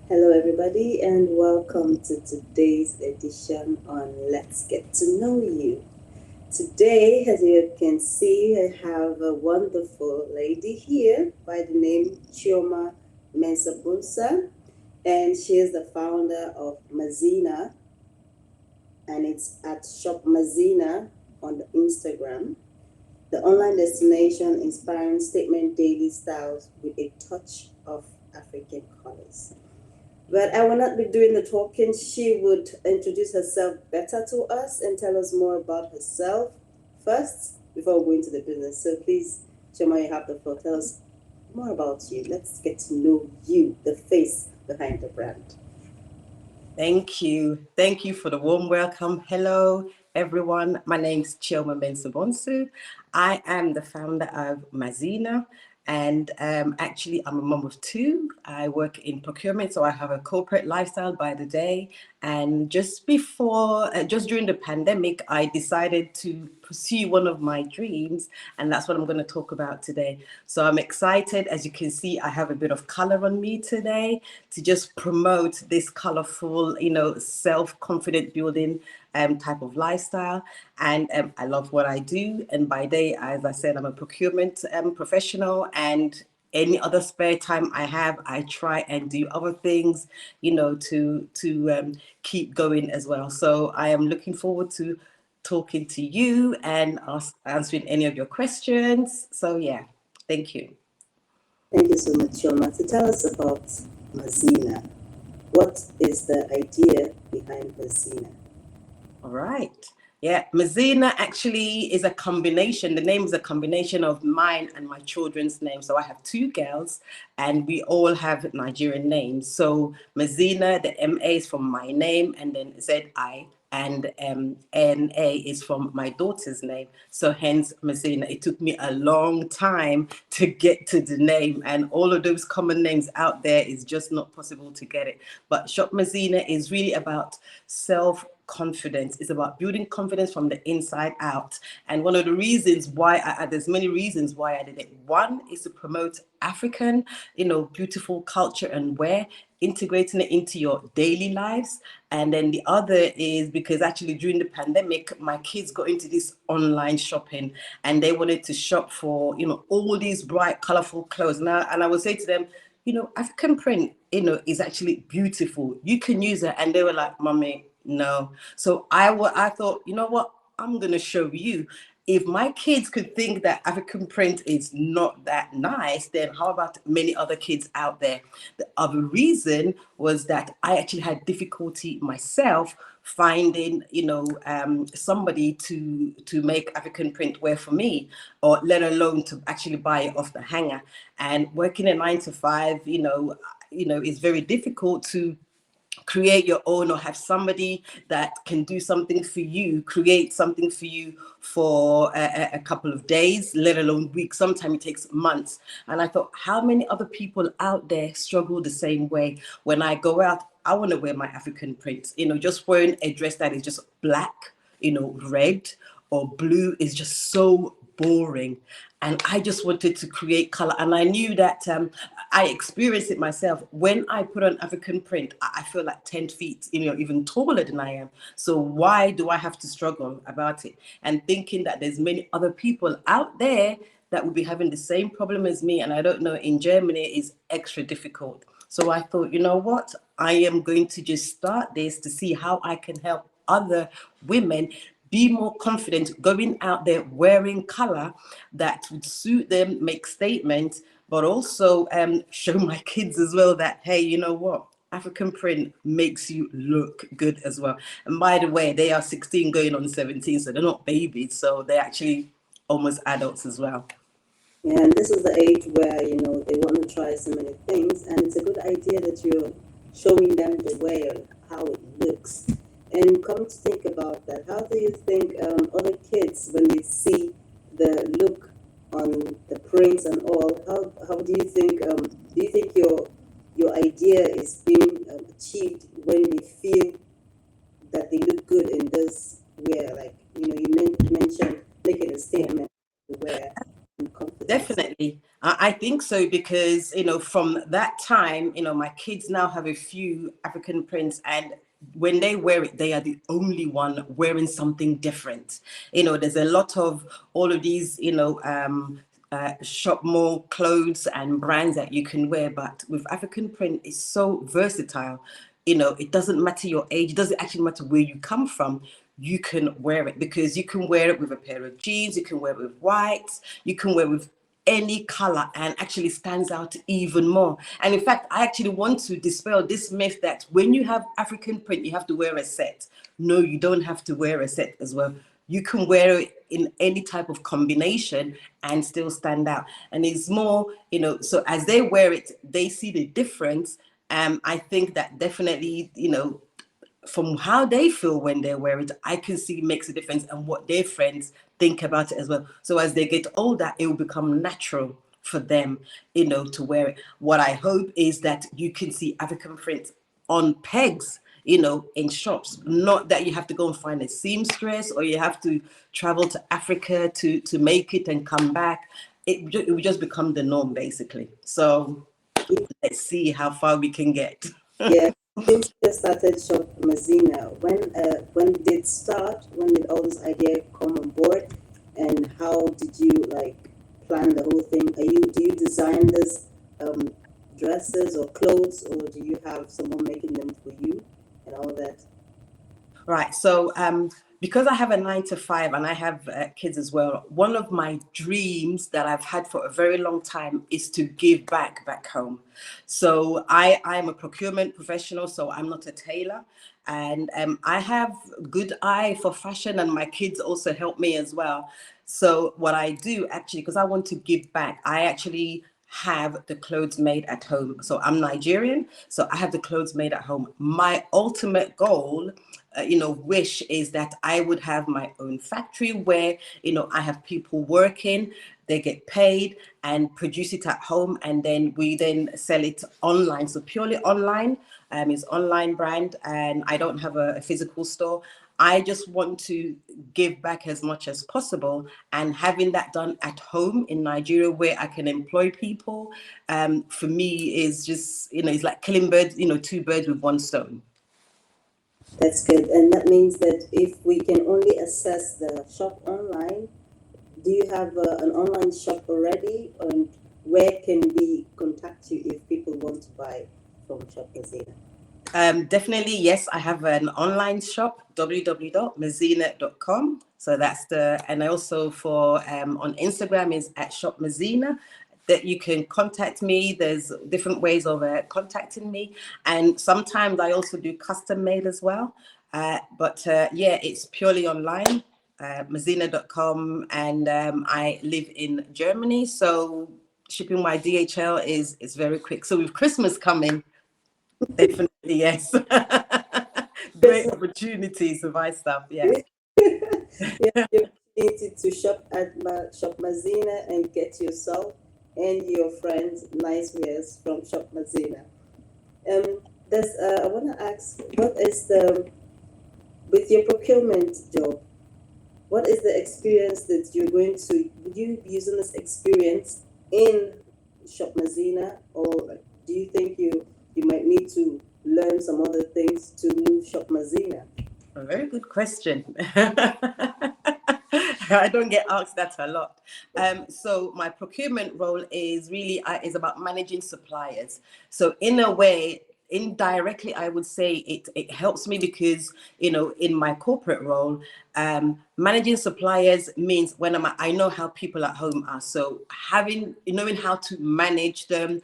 Hello, everybody, and welcome to today's edition on Let's Get to Know You. Today, as you can see, I have a wonderful lady here by the name Chioma Mensah-Bonsu, and she is the founder of Maziina, and it's at Shop Maziina on the Instagram, the online destination inspiring statement daily styles with a touch of African colors. But I will not be doing the talking. She would introduce herself better to us and tell us more about herself first before we go into the business. So please, Chema, you have the floor. Tell us more about you. Let's get to know you, the face behind the brand. Thank you. Thank you for the warm welcome. Hello, everyone. My name is Chioma Mensah-Bonsu. I am the founder of Maziina. And actually, I'm a mom of two. I work in procurement, so I have a corporate lifestyle by the day. And just during the pandemic, I decided to pursue one of my dreams, and that's what I'm going to talk about today. So I'm excited. As you can see, I have a bit of color on me today to just promote this colorful, self-confident building type of lifestyle. And I love what I do. And by day, as I said, I'm a procurement professional, and any other spare time I have, I try and do other things, to keep going as well. So I am looking forward to talking to you and answering any of your questions. So yeah, thank you. Thank you so much, Choma. To tell us about Maziina, what is the idea behind Maziina? All right. Yeah, Maziina actually is a combination. The name is a combination of mine and my children's names. So I have two girls, and we all have Nigerian names. So Maziina, the M-A is from my name, and then Z-I, and N-A is from my daughter's name. So hence Maziina. It took me a long time to get to the name, and all of those common names out there is just not possible to get it. But Shop Maziina is really about self-confidence. It's about building confidence from the inside out. And one of the reasons why there's many reasons why I did it. One is to promote African, beautiful culture and wear, integrating it into your daily lives. And then the other is because actually during the pandemic, my kids got into this online shopping, and they wanted to shop for, all these bright, colorful clothes. And I would say to them, African print, is actually beautiful. You can use it. And they were like, Mommy, no. So I thought, you know what? I'm going to show you. If my kids could think that African print is not that nice, then how about many other kids out there? The other reason was that I actually had difficulty myself finding, somebody to make African print wear for me, or let alone to actually buy it off the hanger. And working a 9 to 5, is very difficult to create your own, or have somebody that can do something for you, create something for you for a couple of days, let alone weeks. Sometimes it takes months. And I thought, how many other people out there struggle the same way? When I go out, I want to wear my African prints. Just wearing a dress that is just black, red or blue is just so boring. And I just wanted to create color. And I knew that I experienced it myself. When I put on African print, I feel like 10 feet, even taller than I am. So why do I have to struggle about it? And thinking that there's many other people out there that would be having the same problem as me. And I don't know, in Germany is extra difficult. So I thought, you know what? I am going to just start this to see how I can help other women be more confident going out there wearing color that would suit them, make statements, but also show my kids as well that, hey, you know what? African print makes you look good as well. And by the way, they are 16 going on 17, so they're not babies, so they're actually almost adults as well. Yeah, and this is the age where, they want to try so many things, and it's a good idea that you're showing them the way of how it looks. And come to think about that, how do you think other kids, when they see the look on the prints and all, how do you think your idea is being achieved when they feel that they look good in this wear? Like, you mentioned making a statement to wear and confidence. Definitely. I think so because, from that time, my kids now have a few African prints, and when they wear it, they are the only one wearing something different. There's a lot of all of these, shop mall clothes and brands that you can wear, but with African print, it's so versatile. It doesn't matter your age, it doesn't actually matter where you come from. You can wear it because you can wear it with a pair of jeans, you can wear it with whites, you can wear it with any color, and actually stands out even more. And in fact, I actually want to dispel this myth that when you have African print, you have to wear a set. No, you don't have to wear a set as well. You can wear it in any type of combination and still stand out. And it's more, so as they wear it, they see the difference. I think that definitely, from how they feel when they wear it, I can see makes a difference, and what their friends think about it as well. So as they get older, it will become natural for them, to wear it. What I hope is that you can see African print on pegs, in shops. Not that you have to go and find a seamstress or you have to travel to Africa to make it and come back. It will just become the norm, basically. So let's see how far we can get. Yeah. Since you started Shop Maziina, when did it start? When did all this idea come on board? And how did you like plan the whole thing? Do you design this dresses or clothes, or do you have someone making them for you and all that? Right. So, because I have a 9 to 5 and I have kids as well, one of my dreams that I've had for a very long time is to give back home. So I am a procurement professional, so I'm not a tailor. And I have good eye for fashion, and my kids also help me as well. So what I do actually, because I want to give back, I actually have the clothes made at home. So I'm Nigerian, so I have the clothes made at home. My ultimate goal, wish is that I would have my own factory where, I have people working, they get paid and produce it at home, and then we then sell it online. So purely online, is online brand, and I don't have a physical store. I just want to give back as much as possible, and having that done at home in Nigeria where I can employ people, for me is just, it's like killing birds, two birds with one stone. That's good. And that means that if we can only access the shop online, do you have an online shop already? And where can we contact you if people want to buy from Shop Maziina? Definitely, yes. I have an online shop, www.maziina.com. So that's and I also on Instagram is at Shop Maziina, that you can contact me. There's different ways of contacting me. And sometimes I also do custom made as well. But yeah, it's purely online, maziina.com. And I live in Germany. So shipping my DHL is very quick. So with Christmas coming, definitely, yes. Great Christmas. opportunities to buy stuff, yeah. You have the opportunity to shop at Shop Maziina and get yourself and your friends nice wares from Shop Maziina. I want to ask, with your procurement job, what is the experience that you're going to, would you be using this experience in Shop Maziina, or do you think you might need to learn some other things to move Shop Maziina? A very good question. I don't get asked that a lot. So my procurement role is really is about managing suppliers. So in a way, indirectly, I would say it helps me because, in my corporate role, managing suppliers means I know how people at home are. So knowing how to manage them,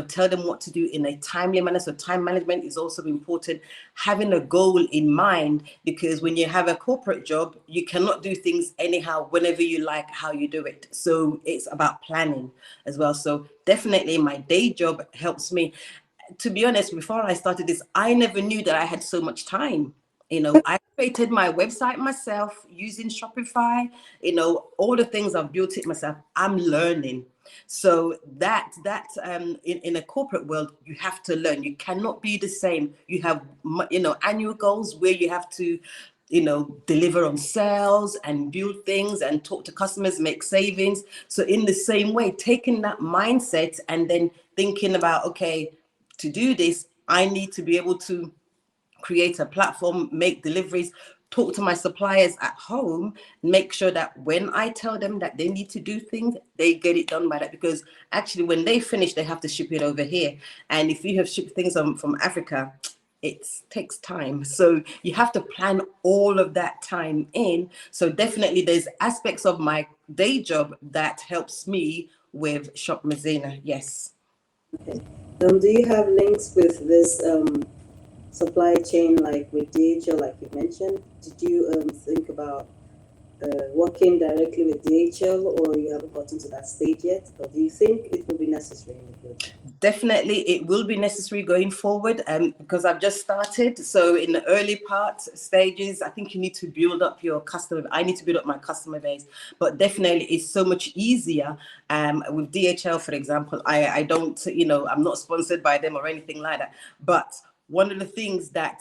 tell them what to do in a timely manner. So time management is also important. Having a goal in mind, because when you have a corporate job, you cannot do things anyhow, whenever you like, how you do it. So it's about planning as well. So definitely my day job helps me. To be honest, before I started this, I never knew that I had so much time. I created my website myself using Shopify, all the things I've built it myself. I'm learning. So in a corporate world, you have to learn. You cannot be the same. You have, annual goals where you have to deliver on sales and build things and talk to customers, make savings. So in the same way, taking that mindset and then thinking about, okay, to do this, I need to be able to create a platform, make deliveries, talk to my suppliers at home, make sure that when I tell them that they need to do things, they get it done by that. Because actually, when they finish, they have to ship it over here. And if you have shipped things from Africa, it takes time. So you have to plan all of that time in. So definitely there's aspects of my day job that helps me with Shop Maziina. Yes. Okay. Do you have links with this supply chain, like with DHL, like you mentioned? Did you think about working directly with DHL, or you haven't gotten to that stage yet? Or do you think it will be necessary in the future? Definitely, it will be necessary going forward, because I've just started. So in the early part stages, I think you need to build up your customer. I need to build up my customer base, but definitely it's so much easier with DHL, for example. I don't, I'm not sponsored by them or anything like that, but one of the things that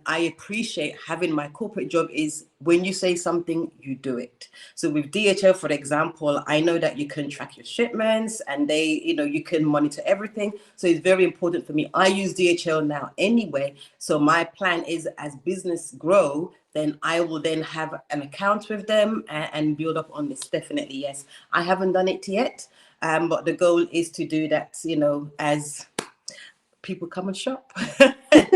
I appreciate having my corporate job is when you say something, you do it. So with DHL, for example, I know that you can track your shipments and you can monitor everything. So it's very important for me. I use DHL now anyway. So my plan is, as business grow, then I will then have an account with them and build up on this. Definitely, yes. I haven't done it yet, but the goal is to do that, as people come and shop.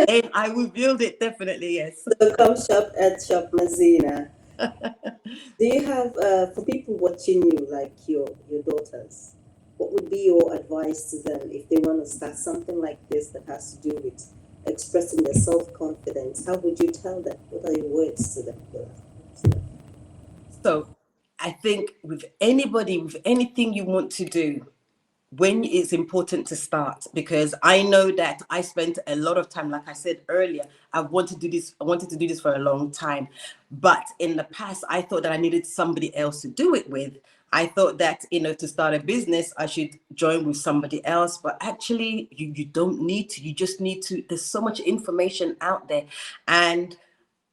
And I will build it, definitely, yes. So come shop at Shop Maziina. Do you have, for people watching you, like your daughters, what would be your advice to them if they want to start something like this that has to do with expressing their self-confidence? How would you tell them? What are your words to them? So I think with anybody, with anything you want to do, when it's important to start, because I know that I spent a lot of time, like I said earlier, I wanted to do this for a long time. But in the past, I thought that I needed somebody else to do it with. I thought that, to start a business, I should join with somebody else. But actually, you don't need to. You just need to. There's so much information out there. And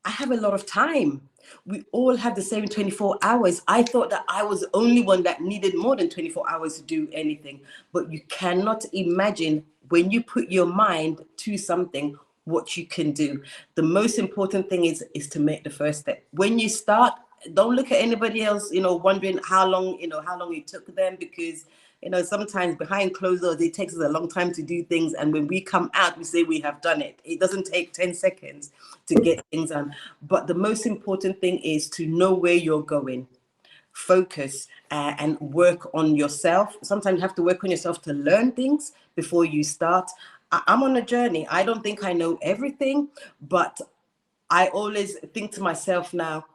I have a lot of time. We all have the same 24 hours. I thought that I was the only one that needed more than 24 hours to do anything. But you cannot imagine, when you put your mind to something, what you can do. The most important thing is to make the first step. When you start, don't look at anybody else, wondering how long it took them, because sometimes behind closed doors, it takes us a long time to do things. And when we come out, we say we have done it. It doesn't take 10 seconds to get things done. But the most important thing is to know where you're going, focus, and work on yourself. Sometimes you have to work on yourself to learn things before you start. I'm on a journey. I don't think I know everything, but I always think to myself now,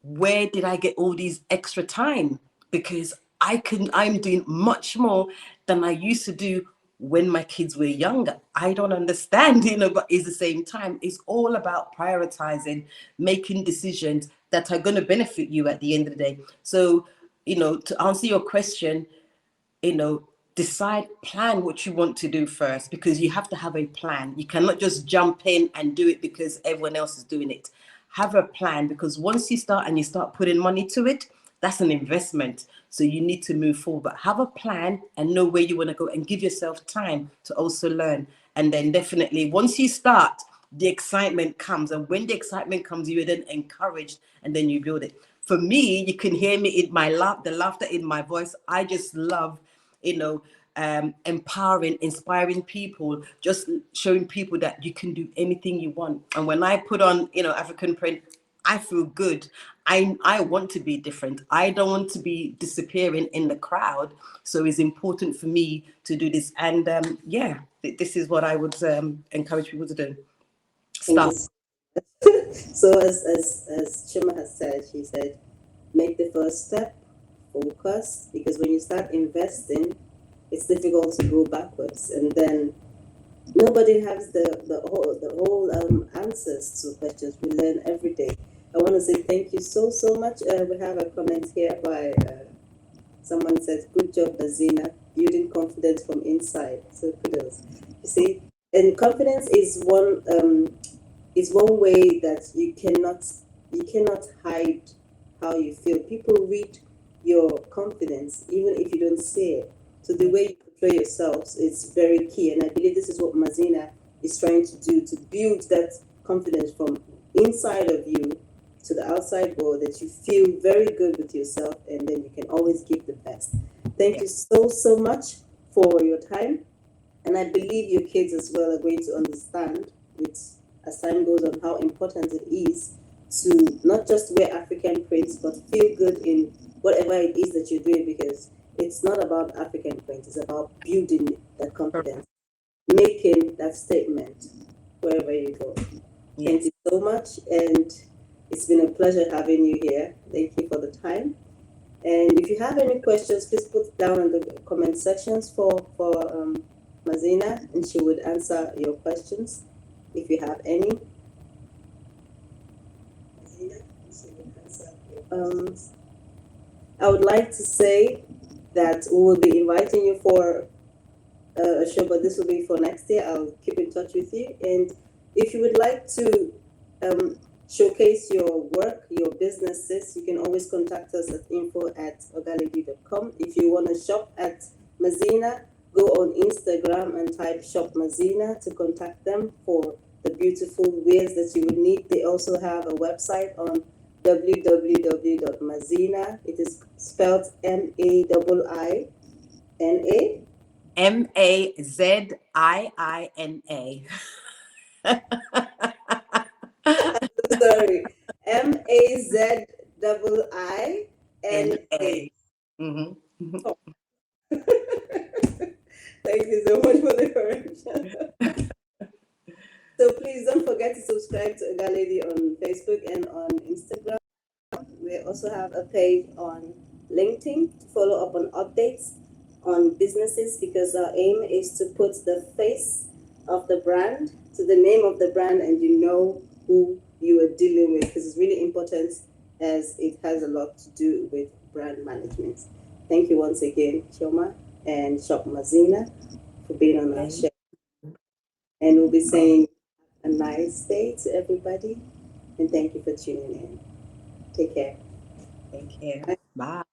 where did I get all these extra time? Because I'm doing much more than I used to do when my kids were younger. I don't understand, but at the same time, it's all about prioritizing, making decisions that are going to benefit you at the end of the day. So, to answer your question, you know, decide, plan what you want to do first, because you have to have a plan. You cannot just jump in and do it because everyone else is doing it. Have a plan, because once you start and you start putting money to it, that's an investment. So you need to move forward. But have a plan and know where you want to go, and give yourself time to also learn. And then definitely once you start, the excitement comes. And when the excitement comes, you are then encouraged, and then you build it. For me, you can hear me in my laugh, the laughter in my voice. I just love, you know, empowering, inspiring people, just showing people that you can do anything you want. And when I put on, African print, I feel good. I want to be different. I don't want to be disappearing in the crowd. So it's important for me to do this. And yeah, this is what I would encourage people to do. Thank Start. you. So as Chioma has said, she said, make the first step, focus, because when you start investing, it's difficult to go backwards, and then nobody has the whole answers to questions. We learn every day. I want to say thank you so much. We have a comment here by someone says, "Good job, Maziina, building confidence from inside." So kudos. You see, and confidence is one way that you cannot You cannot hide how you feel. People read your confidence, even if you don't say it. So the way you portray yourselves is very key. And I believe this is what Maziina is trying to do, to build that confidence from inside of you to the outside world, that you feel very good with yourself, and then you can always give the best. Thank you so much for your time. And I believe your kids as well are going to understand, with as time goes on, how important it is to not just wear African prints, but feel good in whatever it is that you're doing, because it's not about African prints, it's about building that confidence, making that statement wherever you go. Thank you so much, and it's been a pleasure having you here. Thank you for the time. And if you have any questions, please put down in the comment sections for Maziina, and she would answer your questions if you have any. Maziina, she would answer your questions. I would like to say that we will be inviting you for a show, but this will be for next year. I'll keep in touch with you. And if you would like to showcase your work, your businesses, you can always contact us at info@ogalady.com. If you want to shop at Maziina, go on Instagram and type Shop Maziina to contact them for the beautiful wares that you would need. They also have a website on www.maziina. It is spelled Maina. Maziina. Sorry, Maziina. Mm-hmm. Thank you so much for the correction. So please don't forget to subscribe to Ogalady on Facebook and on Instagram. We also have a page on LinkedIn to follow up on updates on businesses, because our aim is to put the face of the brand to the name of the brand, and you know who you are dealing with, because it's really important, as it has a lot to do with brand management. Thank you once again, Chioma and Shop Maziina, for being on our show. And we'll be saying a nice day to everybody, and thank you for tuning in. Take care. Take care. Bye.